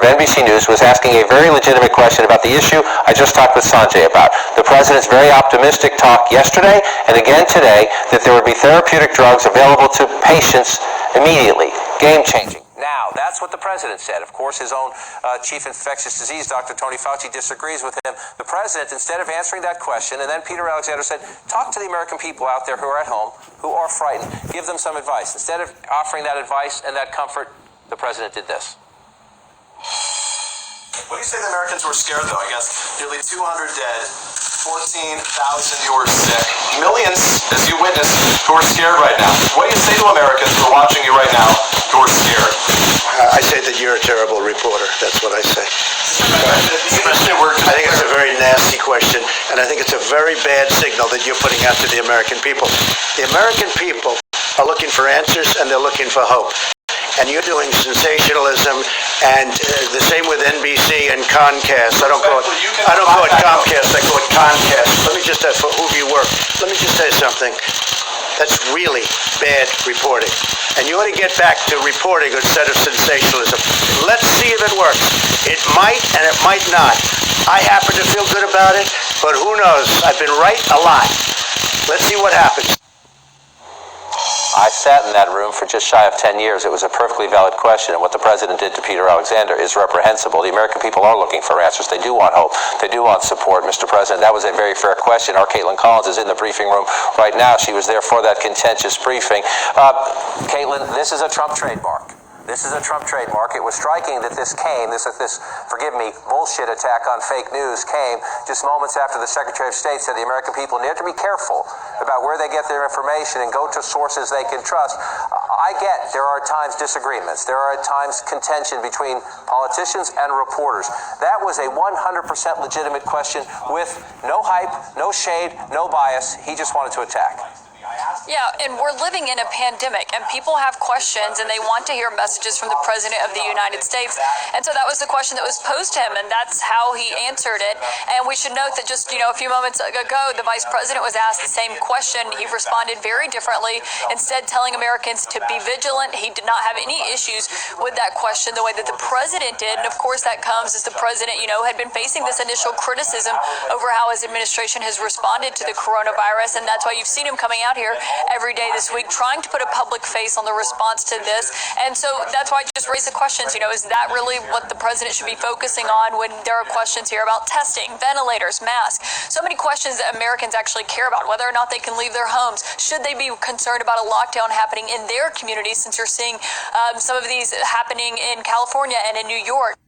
of NBC News was asking a very legitimate question about the issue I just talked with Sanjay about. The president's very optimistic talk yesterday and again today that there would be therapeutic drugs available to patients immediately. Game-changing. Now, that's what the president said. Of course, his own chief infectious disease, Dr. Tony Fauci, disagrees with him. The president, instead of answering that question, and then Peter Alexander said, talk to the American people out there who are at home, who are frightened. Give them some advice. Instead of offering that advice and that comfort, the president did this. When you say the Americans were scared, though, I guess nearly 200 dead, 14,000 who are sick, millions, as you witnessed, who are scared right now. What do you say to Americans who are watching you right now who are scared? I say that you're a terrible reporter. That's what I say. I think it's a very nasty question, and I think it's a very bad signal that you're putting out to the American people. The American people are looking for answers, and they're looking for hope. And you're doing sensationalism, and the same with NBC and Comcast. I don't call it Comcast. I call it Comcast. Let me just for who you work. Let me just say something. That's really bad reporting. And you ought to get back to reporting instead of sensationalism. Let's see if it works. It might and it might not. I happen to feel good about it, but who knows? I've been right a lot. Let's see what happens. I sat in that room for just shy of 10 years. It was a perfectly valid question, and what the president did to Peter Alexander is reprehensible. The American people are looking for answers. They do want hope. They do want support, Mr. President. That was a very fair question. Our Caitlin Collins is in the briefing room right now. She was there for that contentious briefing. Caitlin, this is a Trump trademark. This is a Trump trademark. It was striking that this came, this forgive me, bullshit attack on fake news came just moments after the Secretary of State said the American people need to be careful about where they get their information and go to sources they can trust. I get there are at times disagreements. There are at times contention between politicians and reporters. That was a 100% legitimate question with no hype, no shade, no bias. He just wanted to attack. Yeah, and we're living in a pandemic, and people have questions, and they want to hear messages from the President of the United States. And so that was the question that was posed to him, and that's how he answered it. And we should note that just, a few moments ago, the Vice President was asked the same question. He responded very differently, instead telling Americans to be vigilant. He did not have any issues with that question the way that the President did. And, of course, that comes as the President, had been facing this initial criticism over how his administration has responded to the coronavirus, and that's why you've seen him coming out here every day this week trying to put a public face on the response to this. And so that's why I just raised the questions, is that really what the president should be focusing on when there are questions here about testing, ventilators, masks, so many questions that Americans actually care about, whether or not they can leave their homes. Should they be concerned about a lockdown happening in their communities, since you're seeing some of these happening in California and in New York?